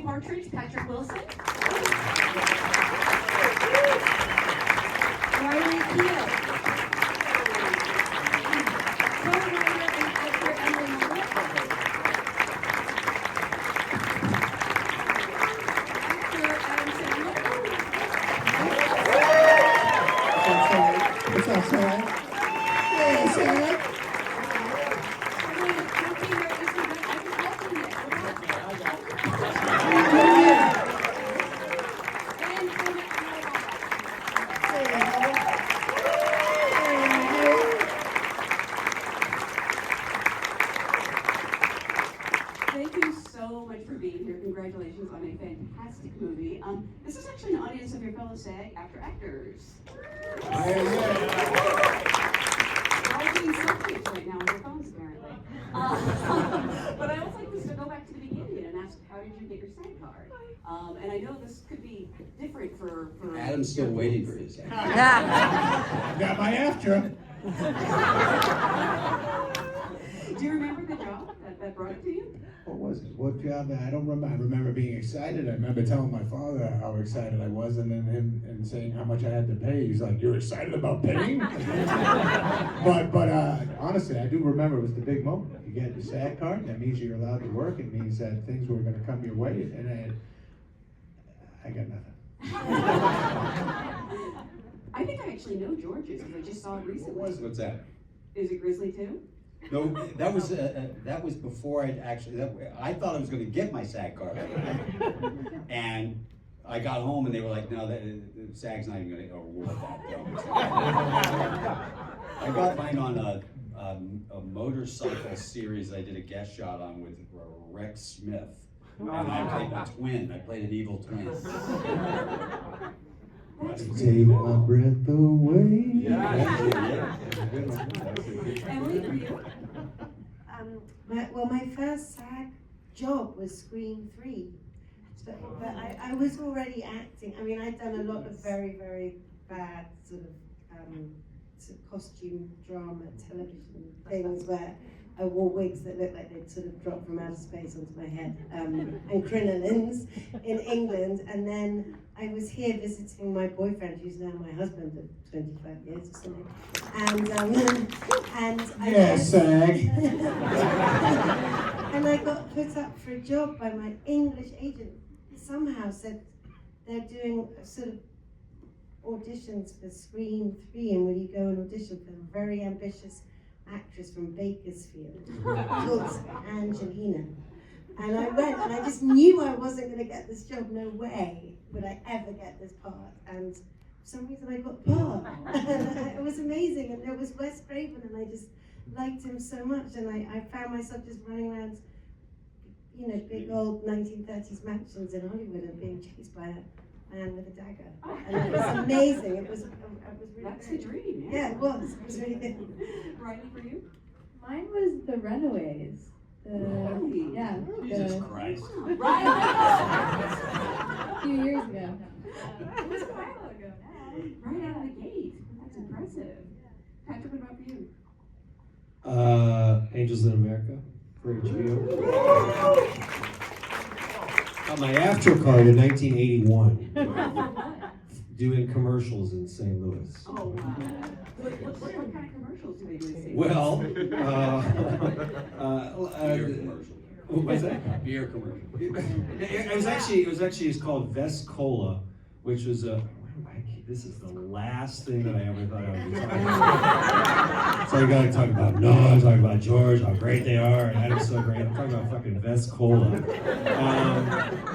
Partridge, Patrick Wilson. Riley Keough. Co-writer and actor Emily Moore. Actor Adam Sandler. What's up, Sam? Hey, Sam. Thank you so much for being here. Congratulations on a fantastic movie. This is actually an audience of your fellow SAG-AFTRA actors. You're all doing selfies right now on your phones, apparently. But I also like to go back to the beginning and ask, how did you get your SAG card? And I know this could be different for Adam's still waiting for his. Got my after. Do you remember the job that brought it to you? What was it? What job? I don't remember. I remember being excited. I remember telling my father how excited I was, and then him saying how much I had to pay. He's like, "You're excited about paying?" but honestly, I do remember it was the big moment. You get the SAG card. That means you're allowed to work. It means that things were going to come your way, and I got nothing. I think I actually know George's because I just saw it recently. What's that? Is it Grizzly too? No, that was before I I thought I was going to get my SAG card, and I got home and they were like, "No, SAG's not even going to award that." I got mine on a motorcycle series I did a guest shot on with Rex Smith, and I played a twin. I played an evil twin. Take my breath away. Emily, for you? My first SAG job was Scream 3. But I was already acting. I mean, I'd done a lot of very, very bad sort of costume drama television things where I wore wigs that looked like they'd sort of dropped from outer space onto my head, and crinolines in England. And then I was here visiting my boyfriend, who's now my husband of 25 years or something. And SAG. and I got put up for a job by my English agent. Somehow said they're doing sort of auditions for Scream 3, and will you go and audition for a very ambitious actress from Bakersfield called Angelina. And I went, and I just knew I wasn't going to get this job. No way would I ever get this part. And for some reason I got the part. It was amazing. And there was Wes Craven, and I just liked him so much. And I found myself just running around, you know, big old 1930s mansions in Hollywood and being chased by a man with a dagger. And it was amazing. It was really That's great. the dream, Yeah, it was. It was really good. Riley, for you? Mine was The Runaways. Really? Yeah. Jesus Christ. Right. A few years ago. It was a while ago now. Right out of the gate. That's impressive. Patrick, what about for you? Angels in America for HBO. Got my after card in 1981, doing commercials in St. Louis. Oh, wow. What kind of commercials do they do in St. Well, Beer commercial. what was that? Beer commercial. It was actually it's called Vest Cola, which was a. This is the last thing that I ever thought I would be talking about. So I gotta talk about Noah, talk about George, how great they are, and Adam's so great. I'm talking about fucking Vest Cola.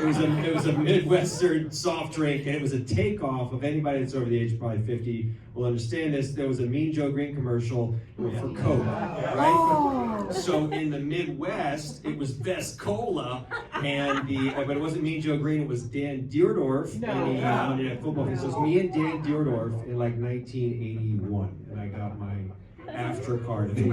It was a Midwestern soft drink, and it was a takeoff of anybody that's over the age of probably 50 will understand this. There was a Mean Joe Green commercial for Coke, right? So in the Midwest, it was Vest Cola, and but it wasn't Mean Joe Green. It was Dan Deerdorf, and he owned a football team. So it was me and Dan Deerdorf in like 1981, and I got my after card. And then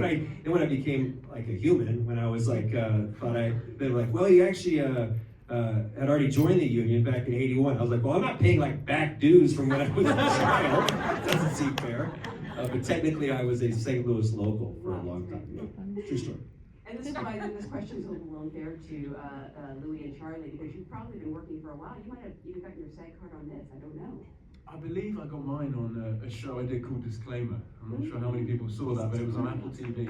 when I became like a human, when I was like, they were like, well, you actually had already joined the union back in '81. I was like, well, I'm not paying like back dues from when I was a child. Doesn't seem fair. But technically, I was a St. Louis local for a long time. Yeah. True story. And this is why this question is a little unfair to Louis and Charlie, because you've probably been working for a while. You might have even gotten your SAG card on this. I don't know. I believe I got mine on a show I did called Disclaimer. I'm not sure how many people saw that, but it was on Apple TV.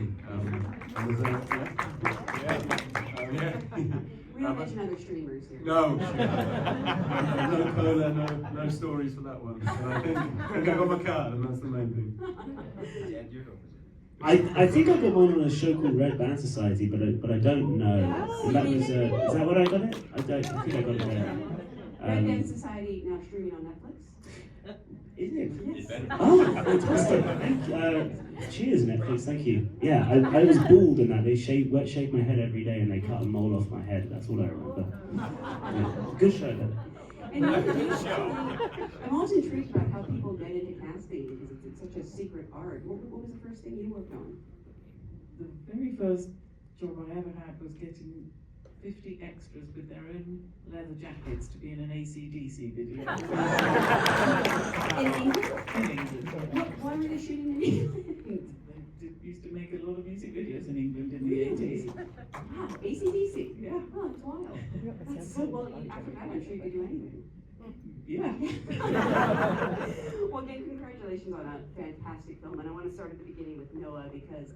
We don't mention other streamers here. No, no cola, no stories for that one. So I think I got my card, and that's the main thing. I think I got mine on a show called Red Band Society, but I don't know. Oh, And that you was did? is that what I got it? I think I got it there. Red Band Society now streaming on Netflix. Is it? Yes. Oh, fantastic! Thank you. Cheers, Netflix. Thank you. Yeah, I was bald in that. They shaved my head every day, and they cut a mole off my head. That's all I remember. Yeah. Good show, though. And I'm always intrigued about how people get into casting because it's such a secret art. What was the first thing you worked on? The very first job I ever had was getting 50 extras with their own leather jackets to be in an AC/DC video. In England? In England. Why were they shooting in England? They used to make a lot of music videos in England in the 80s. Wow, AC/DC. Yeah. Oh, it's wild. That's so well. After that, I'm sure you could do anything. Yeah. Well, again, congratulations on a fantastic film, and I want to start at the beginning with Noah because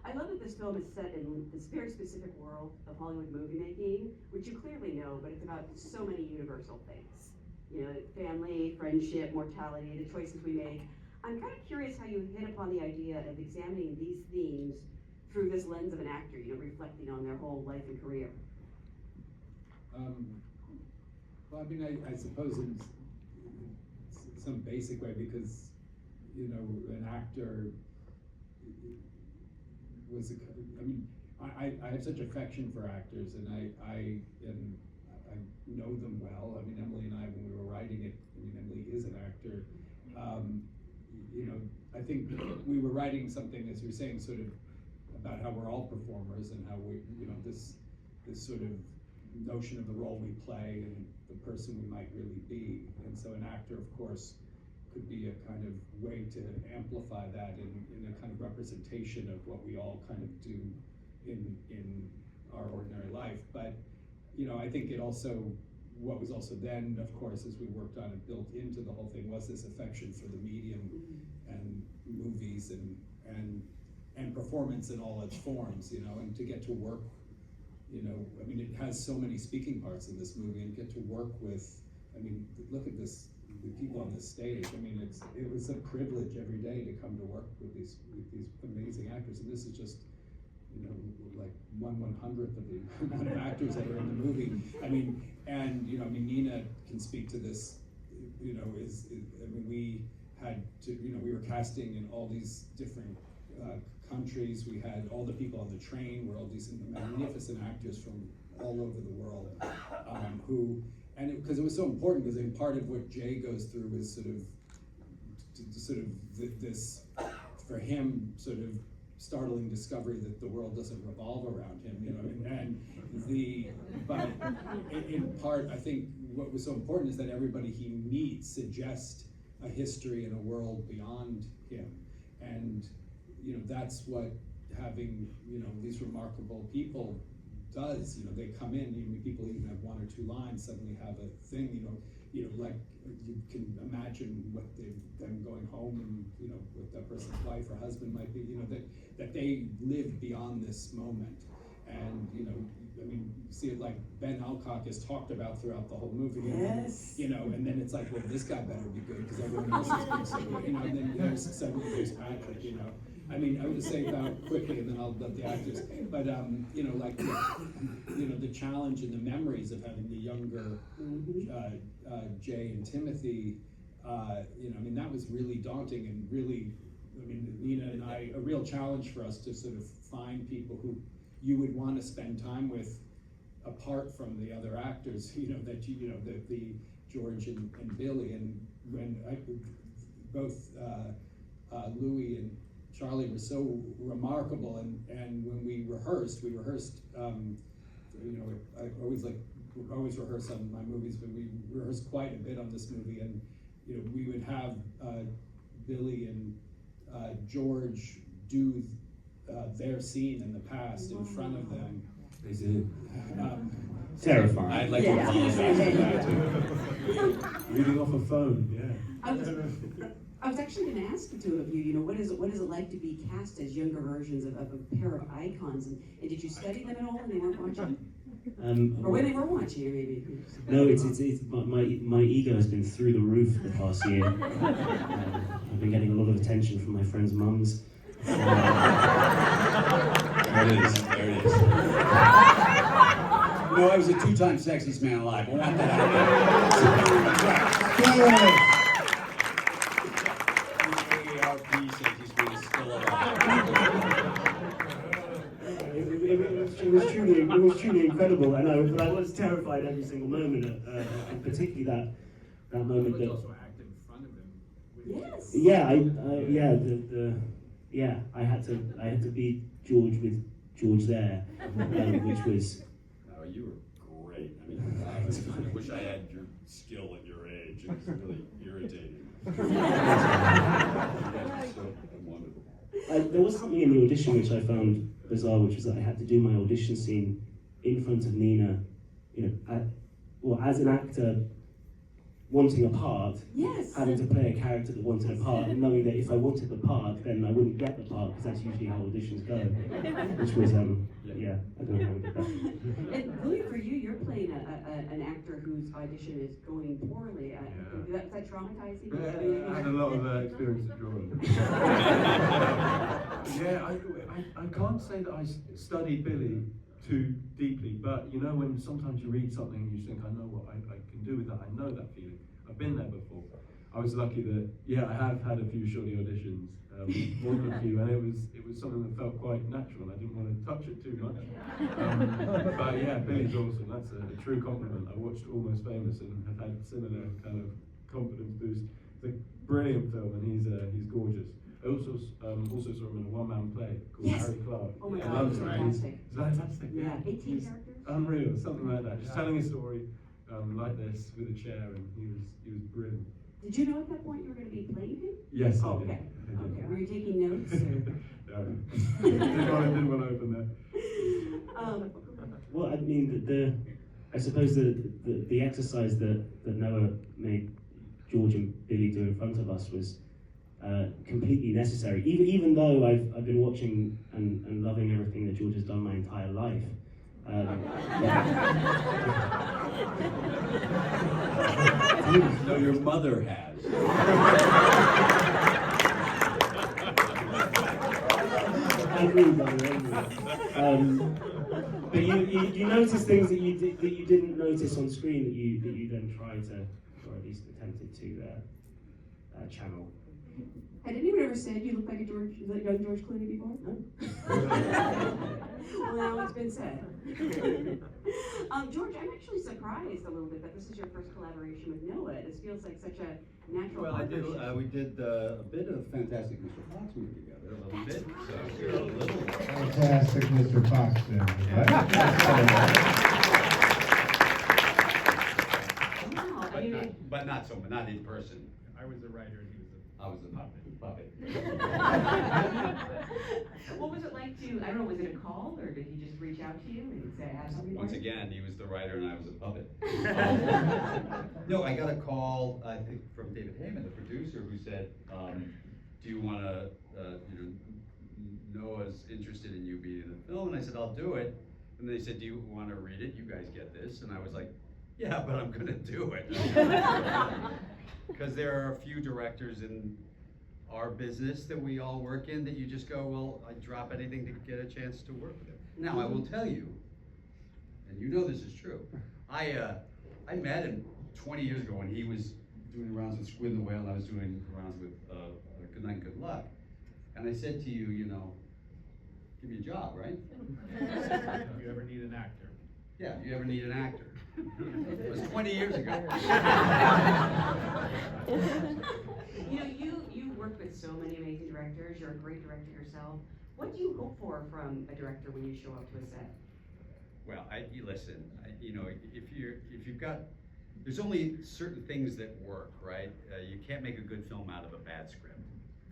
I love that this film is set in this very specific world of Hollywood movie making, which you clearly know, but it's about so many universal things. You know, family, friendship, mortality, the choices we make. I'm kind of curious how you hit upon the idea of examining these themes through this lens of an actor, you know, reflecting on their whole life and career. Well, I mean, I suppose in some basic way, because, you know, an actor was I have such affection for actors, and I know them well. I mean, Emily and I, when we were writing it, I mean, Emily is an actor. You know, I think we were writing something, as you were saying, sort of about how we're all performers and how we, you know, this sort of notion of the role we play and the person we might really be. And so an actor, of course, could be a kind of way to amplify that in a kind of representation of what we all kind of do in our ordinary life. But, you know, I think it also, what was also then, of course, as we worked on it, built into the whole thing was this affection for the medium and movies and performance in all its forms, you know, and to get to work, you know, I mean, it has so many speaking parts in this movie, and get to work with, I mean, look at this, the people on this stage. I mean, it was a privilege every day to come to work with these amazing actors, and this is just, you know, like 1/100th of the amount of actors that are in the movie. I mean, and, you know, I mean, Nina can speak to this, you know, I mean, we had to, you know, we were casting in all these different countries. We had all the people on the train were all these magnificent actors from all over the world, who, and because it was so important, because part of what Jay goes through is sort of this, for him, sort of startling discovery that the world doesn't revolve around him, you know, but in part, I think what was so important is that everybody he meets suggests a history and a world beyond him, and, you know, that's what having, you know, these remarkable people does. You know, they come in, you know, people even have one or two lines, suddenly have a thing, you know, like you can imagine what them going home and, you know, what that person's wife or husband might be, you know, that they live beyond this moment. And, you know, I mean, you see it like Ben Alcock is talked about throughout the whole movie. Yes. You know, and then it's like, well, this guy better be good because everyone else is good, so, you know, and then suddenly there's Patrick, you know. I mean, I would just say about quickly, and then I'll let the actors. But you know, like, you know, the challenge and the memories of having the younger Jay and Timothy. You know, I mean, that was really daunting and really, I mean, Nina and I, a real challenge for us to sort of find people who you would want to spend time with, apart from the other actors. You know, that you know, the George and Billy, and when both Louis and Charlie were so remarkable, and when we rehearsed, you know, I always rehearse on my movies, but we rehearsed quite a bit on this movie, and, you know, we would have Billy and George do their scene in the past in front of them. They did. Terrifying. I'd like Yeah. to apologize for that too. Reading off a phone, yeah. I was actually going to ask the two of you, what is it like to be cast as younger versions of a pair of icons? And did you study them at all when they weren't watching? Or when they were watching you, maybe? No, it's my ego has been through the roof the past year. I've been getting a lot of attention from my friends' mums. There it is. There it is. No, I was a two-time sexiest man alive. I want that out there. AARP says he's really still alive. It was truly incredible, but I was terrified every single moment, and particularly that moment But that. you also act in front of him. Yes. Yeah, I had to be George with George there, which was. No, you were great. I mean, I wish I had your skill at your age. It was really irritating. So wonderful. There was something in the audition which I found bizarre, which was that I had to do my audition scene in front of Nina, as an actor wanting a part, Yes. having to play a character that wanted a part, and knowing that if I wanted the part, then I wouldn't get the part, because that's usually how auditions go. Which was, I don't know how we did that. And Louis, for you, you're playing an actor whose audition is going poorly. Is that traumatizing? I had a lot of experience at drawing. Yeah, I can't say that I studied Billy too deeply, but you know when sometimes you read something and you think, I know what I can do with that, I know that feeling. I've been there before. I was lucky that, I have had a few shorty auditions, more than a few, and it was something that felt quite natural. I didn't want to touch it too much. But yeah, Billy's awesome. That's a true compliment. I watched Almost Famous and have had similar kind of confidence boost. It's a brilliant film, and he's gorgeous. I also saw him in a one-man play called Harry Clark. Oh my I God, love it's him. fantastic. It's fantastic. Yeah, 18 He's characters? unreal, something like that. Just telling a story like this with a chair, and he was brilliant. Did you know at that point you were going to be playing him? Yes, Oh, I did. okay. I did. Okay. Were you taking notes? Or? No, didn't want to open that. Well, I mean, I suppose the exercise that Noah made George and Billy do in front of us was completely necessary. Even though I've been watching and loving everything that George has done my entire life. No, your mother has. I agree, brother. But you notice things that you didn't notice on screen that you then try to, or at least attempted to channel. Had anyone ever said you look like a young George Clooney before? No. Well, now it's been said. George, I'm actually surprised a little bit that this is your first collaboration with Noah. This feels like such a natural Well, partnership. we did a bit of Fantastic Mr. Fox movie together, a little bit. So a little. Fantastic, Mr. Fox. Wow, I mean, But not in person. I was a writer and he was I was a puppet. what was it like to, I don't know, was it a call or did he just reach out to you and say, I have something Once for you? again, he was the writer and I was a puppet. No, I got a call, I think, from David Heyman, the producer, who said, do you want to, Noah's interested in you being in the film, and I said, I'll do it. And they said, do you want to read it? You guys get this. And I was like, yeah, but I'm going to do it. Because there are a few directors in our business that we all work in that you just go, well, I'd drop anything to get a chance to work with him. Now, I will tell you, and you know this is true, I met him 20 years ago when he was doing rounds with Squid and the Whale, and I was doing rounds with Good Night, Good Luck. And I said to you, you know, give me a job, right? If you ever need an actor. Yeah, if you ever need an actor. It was 20 years ago. You know, you worked with so many amazing directors. You're a great director yourself. What do you hope for from a director when you show up to a set? Well, listen. You know, if you've got, there's only certain things that work, right? You can't make a good film out of a bad script.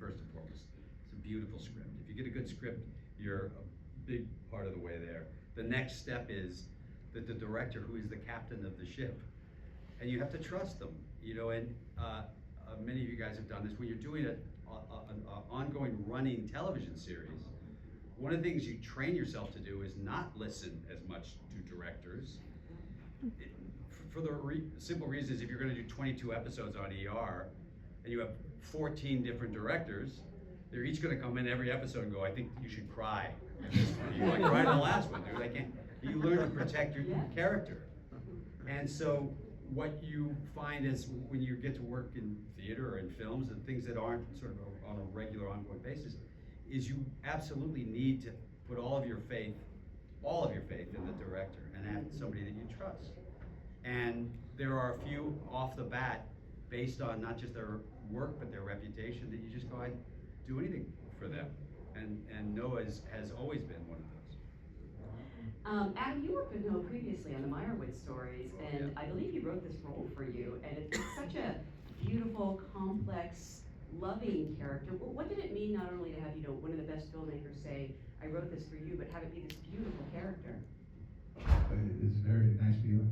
First and foremost, it's a beautiful script. If you get a good script, you're a big part of the way there. The next step is that the director, who is the captain of the ship, and you have to trust them, you know, and many of you guys have done this, when you're doing an ongoing running television series, one of the things you train yourself to do is not listen as much to directors. For the simple reason is if you're gonna do 22 episodes on ER, and you have 14 different directors, they're each gonna come in every episode and go, I think you should cry in this one. You like, cry in the last one, dude, I can't. You learn to protect your character. And so what you find is when you get to work in theater or in films and things that aren't sort of on a regular ongoing basis, is you absolutely need to put all of your faith in the director and have somebody that you trust. And there are a few off the bat, based on not just their work, but their reputation, that you just go, I'd do anything for them. And Noah has always been one of those. Adam, you worked with Noah previously on the Meyerowitz stories, and I believe he wrote this role for you, and it's such a beautiful, complex, loving character. What did it mean not only to have, you know, one of the best filmmakers say, I wrote this for you, but have it be this beautiful character? It's a very nice feeling.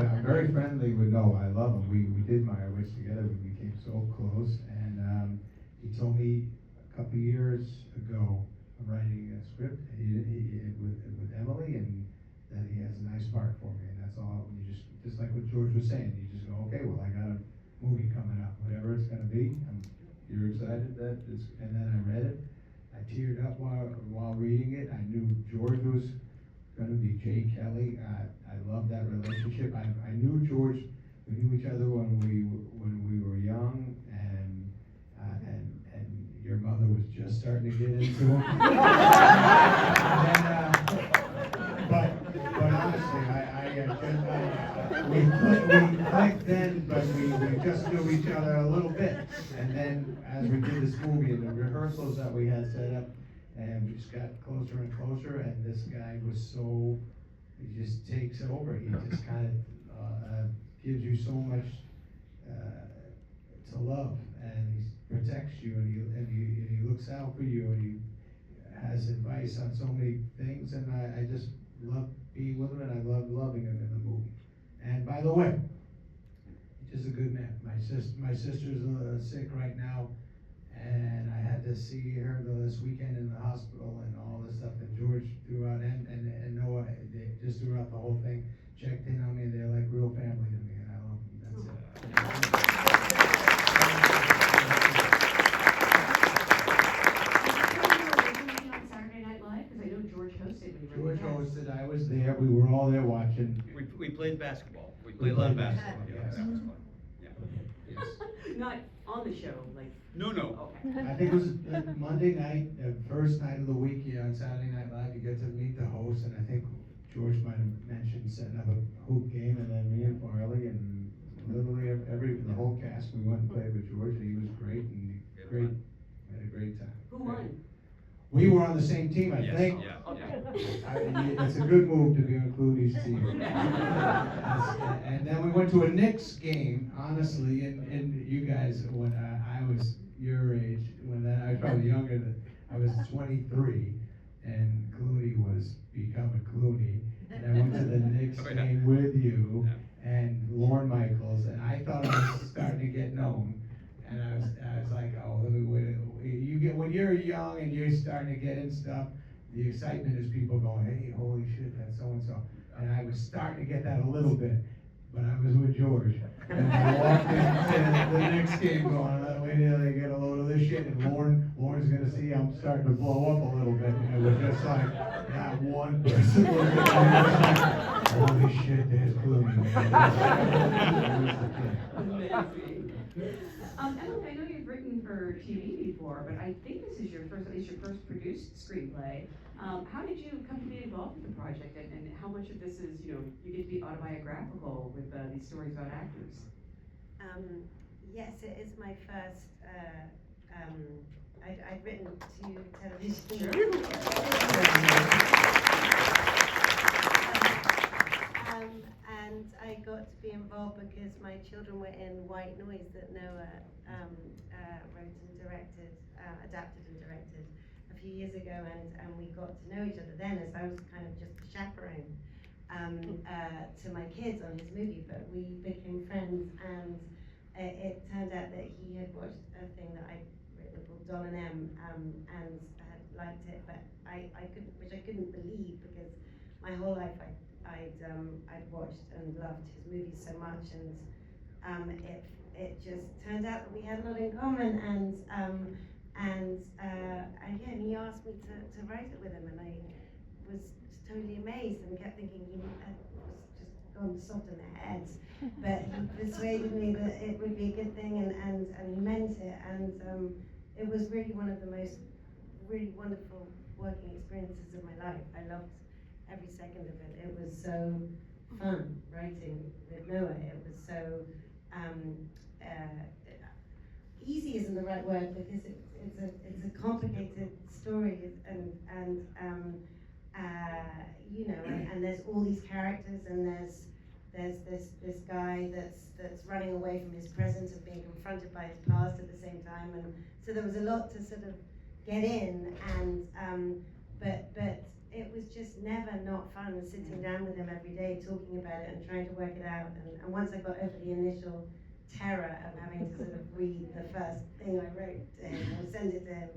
I'm very friendly with Noah. I love him. We did Meyerowitz together. We became so close, and he told me a couple years ago, writing a script with Emily, and that he has a nice part for me, and that's all. You just like what George was saying, you just go, okay, well, I got a movie coming up, whatever it's gonna be. You're excited that it's, and then I read it. I teared up while reading it. I knew George was gonna be Jay Kelly. I love that relationship. I knew George. We knew each other when we were young, and your mother was just starting to get into him. But honestly, we clicked then, but we just knew each other a little bit. And then as we did this movie and the rehearsals that we had set up, and we just got closer and closer, and this guy was he just takes over. He just kind of gives you so much to love, and he protects you, and he looks out for you, and he has advice on so many things, and I just love being with him, and I love loving him in the movie. And by the way, he's just a good man. My sister's sick right now, and I had to see her this weekend in the hospital and all this stuff, and George throughout, and Noah, they just throughout the whole thing, checked in on me, and they're like real family to me, and I love them. That's it. George hosted, I was there, we were all there watching. We played basketball. We played a lot of basketball. Yeah, that was fun. Yeah. Yes. Not on the show, like. No. Okay. I think it was Monday night, first night of the week, on Saturday Night Live, you get to meet the host, and I think George might have mentioned setting up a hoop game, and then me and Farley, and literally the whole cast, we went and played with George, and he was great, and we had a great time. Who won? We were on the same team, I think. Yeah. It's a good move to be on Clooney's team. And then we went to a Knicks game, honestly, and you guys, when I was your age, I was probably younger I was 23, and Clooney was becoming Clooney. And I went to the Knicks game with you and Lorne Michaels, and I thought I was starting to get known. And I was like, oh, let me wait. When you're young and you're starting to get in stuff, the excitement is people going, hey, holy shit, that's so-and-so. And I was starting to get that a little bit, but I was with George. And I walked into the next game going, wait till they get a load of this shit, and Lorne's gonna see I'm starting to blow up a little bit. And it was just like, not one person was like, holy shit, there's Clooney. Amazing. Emily, I know you've written for TV before, but I think this is your first, at least your first produced screenplay. How did you come to be involved with the project, and how much of this is, you get to be autobiographical with these stories about actors? Yes, it is my first. I'd written 2 television. Sure. And and I got to be involved because my children were in White Noise that Noah wrote and directed, adapted and directed a few years ago, and we got to know each other then, as I was kind of just a chaperone to my kids on his movie, but we became friends, and it turned out that he had watched a thing that I'd written called Don and M, and had liked it, but I couldn't believe, because my whole life I'd watched and loved his movies so much, and it just turned out that we had a lot in common, and yeah, and he asked me to write it with him, and I was totally amazed and kept thinking he was just gone soft in their heads, but he persuaded me that it would be a good thing, and he meant it, and it was really one of the most really wonderful working experiences of my life. I loved every second of it. It was so fun writing with Noah. It was so easy isn't the right word, because it's a complicated story, and you know, and there's all these characters, and there's this guy that's running away from his present and being confronted by his past at the same time, and so there was a lot to sort of get in, and but it was just never not fun sitting down with him every day, talking about it and trying to work it out, and once I got over the initial terror of having to sort of read the first thing I wrote to him or send it to him,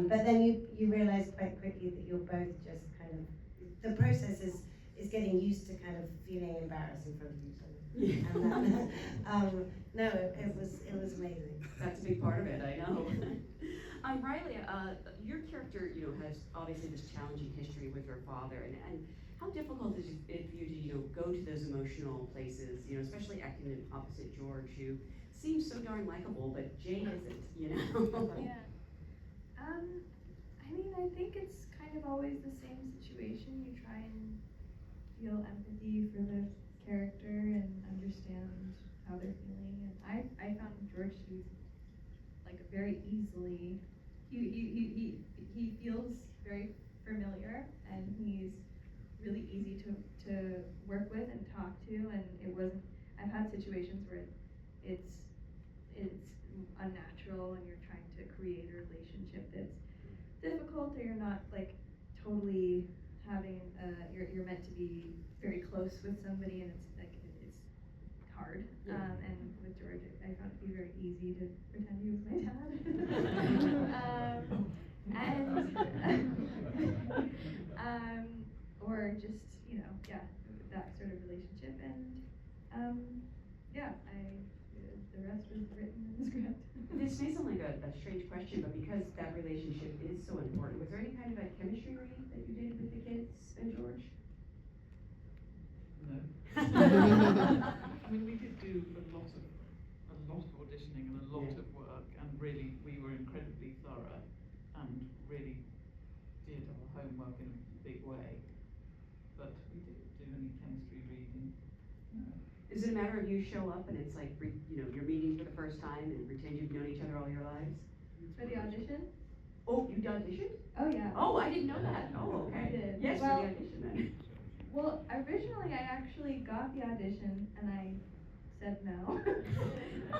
but then you realize quite quickly that you're both just kind of, the process is getting used to kind of feeling embarrassed in front of each other. And no, it was amazing. That's a big part of it, I know. Riley, your character, you know, has obviously this challenging history with her father, and how difficult is it for you to, you know, go to those emotional places, you know, especially acting in opposite George, who seems so darn likable, but Jane isn't, you know? Yeah. I mean, I think it's kind of always the same situation. You try and feel empathy for the character and understand how they're feeling. And I found George to be like a very easily, he feels very familiar, and he's really easy to work with and talk to, and it wasn't, I've had situations where it's unnatural and you're trying to create a relationship that's difficult, or you're not like totally having you're meant to be very close with somebody, and it's like it's hard. And with George, I found it to be very easy to pretend he was my dad. Or just, you know, yeah, that sort of relationship, and yeah, the rest was written in the script. This may sound like a strange question, but because that relationship is so important, was there any kind of a chemistry read that you did with the kids and George? No. I mean, we did do a lot of auditioning and a lot of work, and really we were incredibly thorough and really did our homework in a big way. But we didn't do any chemistry reading. No. Is it a matter of you show up and it's like, you know, you're meeting for the first time and pretend you've known each other all your lives? For the audition? Oh, you auditioned? Oh yeah. Oh, I didn't know that. Oh, okay. I did. Yes, Well, for the audition then. Well, originally I actually got the audition and I said no,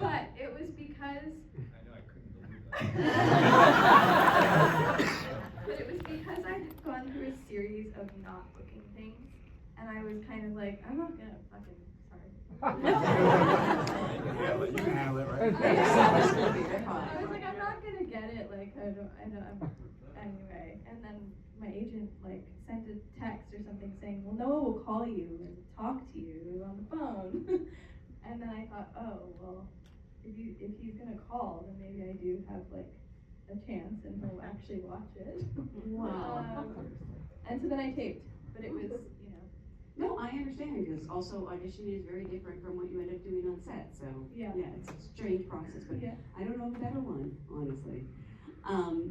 but it was because. I know, I couldn't believe that. But it was because I'd gone through a series of not booking things, and I was kind of like, I'm not gonna fucking, sorry. You can handle it, right? I was like, I'm not gonna get it, like, I don't, anyway, and then my agent, like, sent a text or something saying, well, Noah will call you and talk to you on the phone. And then I thought, oh, well, if he's gonna call, then maybe I do have, like, a chance and he'll actually watch it. Wow. And so then I taped, but it was, you know. No, I understand, because also auditioning is very different from what you end up doing on set, so Yeah. it's a strange process, but Yeah. I don't know the better one, honestly.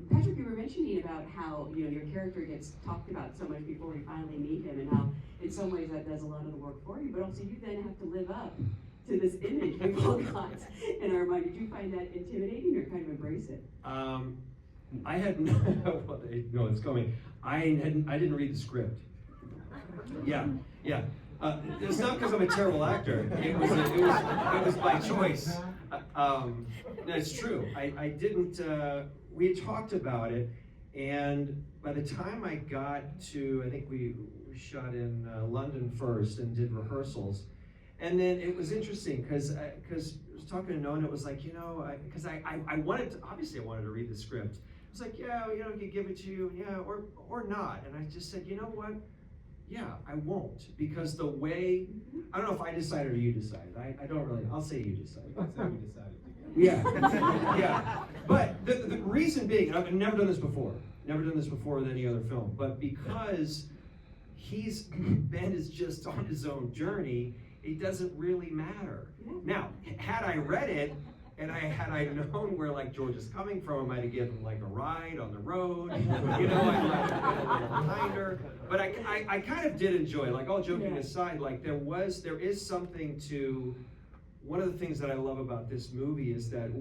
Patrick, you were mentioning about how, you know, your character gets talked about so much before we finally meet him, and how in some ways that does a lot of the work for you, but also you then have to live up to this image we've all got in our mind. Did you find that intimidating or kind of embrace it? I had no, it's coming. I didn't read the script. Yeah. It's not because I'm a terrible actor. It was by choice. No, it's true. I didn't. We had talked about it, and by the time I got to, I think we shot in London first and did rehearsals, and then it was interesting because I was talking to Noah, and it was like, because I wanted to, obviously I wanted to read the script. It's like, yeah, I could give it to you, yeah, or not. And I just said, you know what? Yeah, I won't, because the way, I don't know if I decided or you decided. I don't really, I'll say you decided. That's how we decided together. Yeah, yeah. But the reason being, I've never done this before with any other film, but because Ben is just on his own journey, it doesn't really matter. Now, had I read it, and had I known where like George is coming from, I might have given him like a ride on the road. I might have been a little kinder. But I kind of did enjoy, like all joking aside, like there is something to, one of the things that I love about this movie is that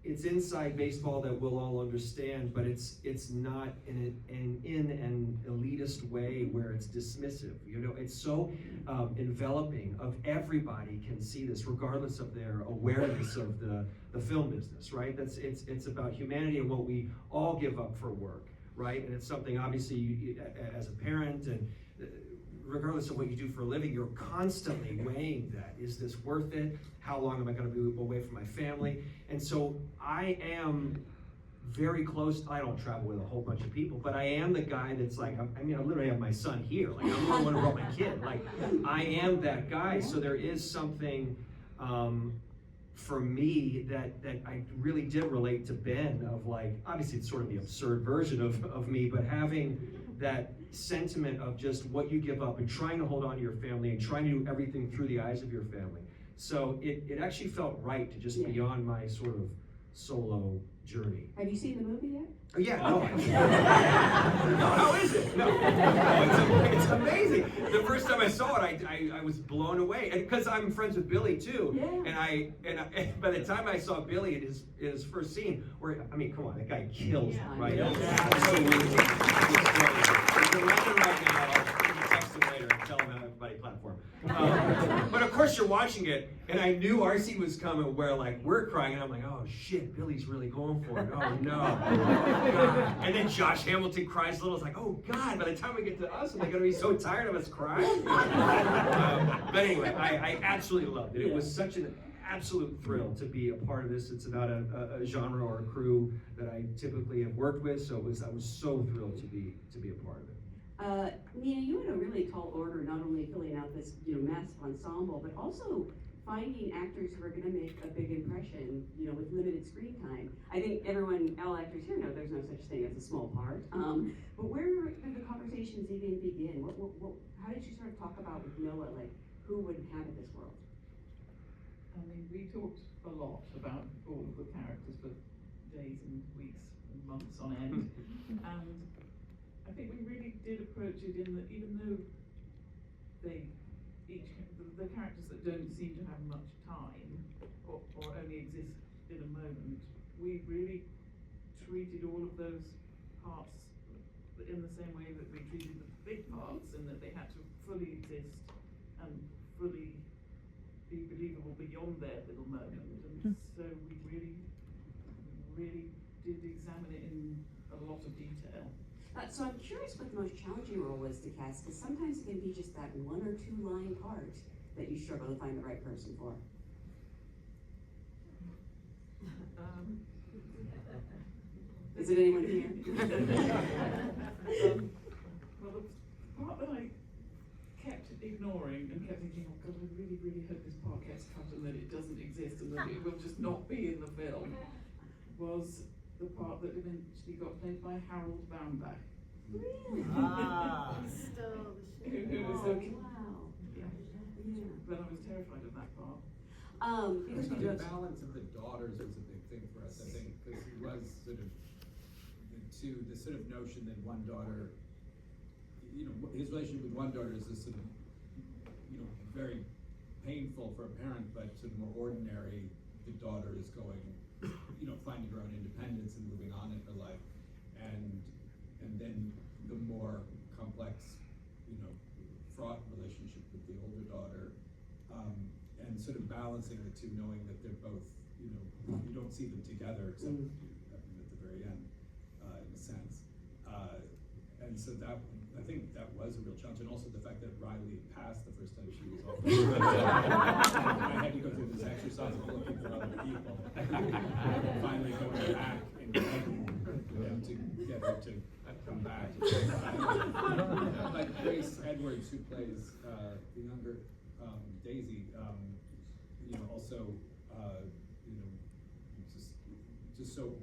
it's inside baseball that we'll all understand, but it's not in an elitist way where it's dismissive. It's so enveloping of everybody can see this regardless of their awareness of the film business, right? It's about humanity and what we all give up for work, right? And it's something obviously as a parent and regardless of what you do for a living, you're constantly weighing that. Is this worth it? How long am I going to be away from my family? And so I am very close. I don't travel with a whole bunch of people, but I am the guy that's like, I literally have my son here. Like, I'm the one who brought my kid. Like, I am that guy. So there is something for me that I really did relate to Ben of like, obviously it's sort of the absurd version of me, but having that sentiment of just what you give up and trying to hold on to your family and trying to do everything through the eyes of your family. So it actually felt right to just be on my sort of solo journey. Have you seen the movie yet? Oh, yeah, no. No, how is it? No, it's amazing. The first time I saw it, I was blown away, and because I'm friends with Billy too. Yeah. And by the time I saw Billy in his first scene, where come on, that guy kills it, right? Yeah. Absolutely. He's in London right now. I'll text him later and tell him on everybody platform. But of course, you're watching it, and I knew RC was coming. Where like we're crying, and I'm like, oh shit, Billy's really going for it. Oh no. God. And then Josh Hamilton cries a little. It's like, oh God, by the time we get to us, are they going to be so tired of us crying? But anyway, I absolutely loved it. It was such an absolute thrill to be a part of this. It's about a genre or a crew that I typically have worked with, so I was so thrilled to be a part of it. Nina, you had a really tall order, not only filling out this massive ensemble, but also finding actors who are going to make a big impression, with limited screen time. I think all actors here know there's no such thing as a small part. But where did the conversations even begin? How did you sort of talk about with Noah, like who would inhabit this world? I mean, we talked a lot about all of the characters for days and weeks and months on end, and I think we really did approach it in that even though the characters that don't seem to have much time or only exist in a moment, we really treated all of those parts in the same way that we treated the big parts, in that they had to fully exist and fully be believable beyond their little moment. And so we really did examine it in a lot of detail. So I'm curious what the most challenging role was to cast, because sometimes it can be just that 1 or 2 line part that you struggle to find the right person for. Is it anyone here? Well, the part that I kept ignoring and kept thinking, oh God, I really, really hope this part gets cut and that it doesn't exist and that it will just not be in the film, was the part that eventually got played by Harold Baumbach. Really? Ah. Who was the, Wow. yeah. But I was terrified of that part. Because we do The have balance of the daughters was a big thing for us, I think, because it was sort of the sort of notion that one daughter, his relationship with one daughter is this sort of, very painful for a parent, but sort of more ordinary. The daughter is going, finding her own independence and moving on in her life, and then the more complex, sort of balancing the two, knowing that they're both, you know, you don't see them together except at the very end, in a sense. And so that, I think that was a real challenge, and also the fact that Riley passed the first time she was off. I had to go through this exercise of looking for other people, and finally going back and getting them to get her to come back. Like Grace Edwards, who plays the younger Daisy, you know, also, you know, just so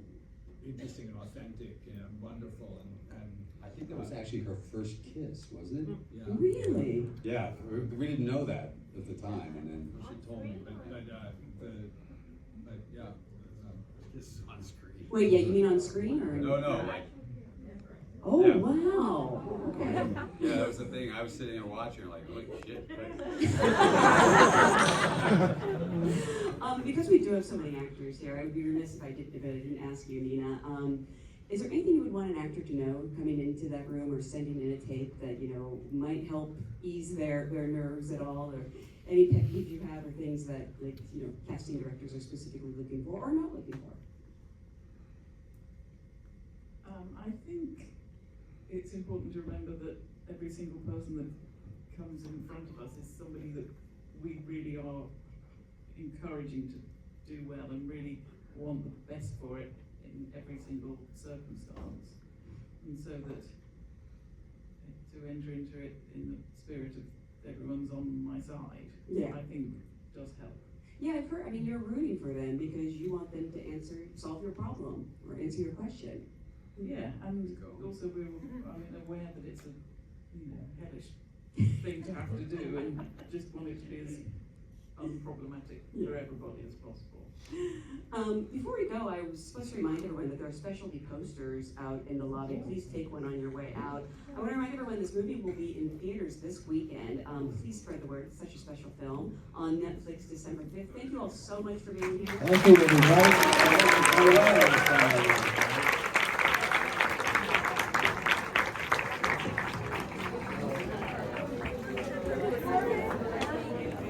interesting and authentic and wonderful, and I think that was actually her first kiss, wasn't it? yeah. Really? Yeah, we didn't know that at the time, and then. She told me, but yeah. Kiss on screen. Wait, yeah, you mean on screen or? No, like. Oh, Yeah. wow, okay. Yeah, that was the thing. I was sitting there watching, like, holy shit. Because we do have so many actors here, I would be remiss if I didn't ask you, Nina. Is there anything you would want an actor to know coming into that room or sending in a tape that, you know, might help ease their nerves at all, or any pet peeves you have, or things that, like, you know, casting directors are specifically looking for or not looking for? I think it's important to remember that every single person that comes in front of us is somebody that we really are encouraging to do well and really want the best for it in every single circumstance. And so that to enter into it in the spirit of everyone's on my side, Yeah. I think does help. Yeah, I've heard, I mean, you're rooting for them because you want them to solve your problem or answer your question. Yeah, and also we're aware that it's a, you know, hellish thing to have to do, and just want it to be as unproblematic for everybody as possible. Before we go, I was supposed to remind everyone that there are specialty posters out in the lobby. Please take one on your way out. I want to remind everyone this movie will be in theaters this weekend. Please spread the word. It's such a special film on Netflix December 5th. Thank you all so much for being here. Thank you, everybody.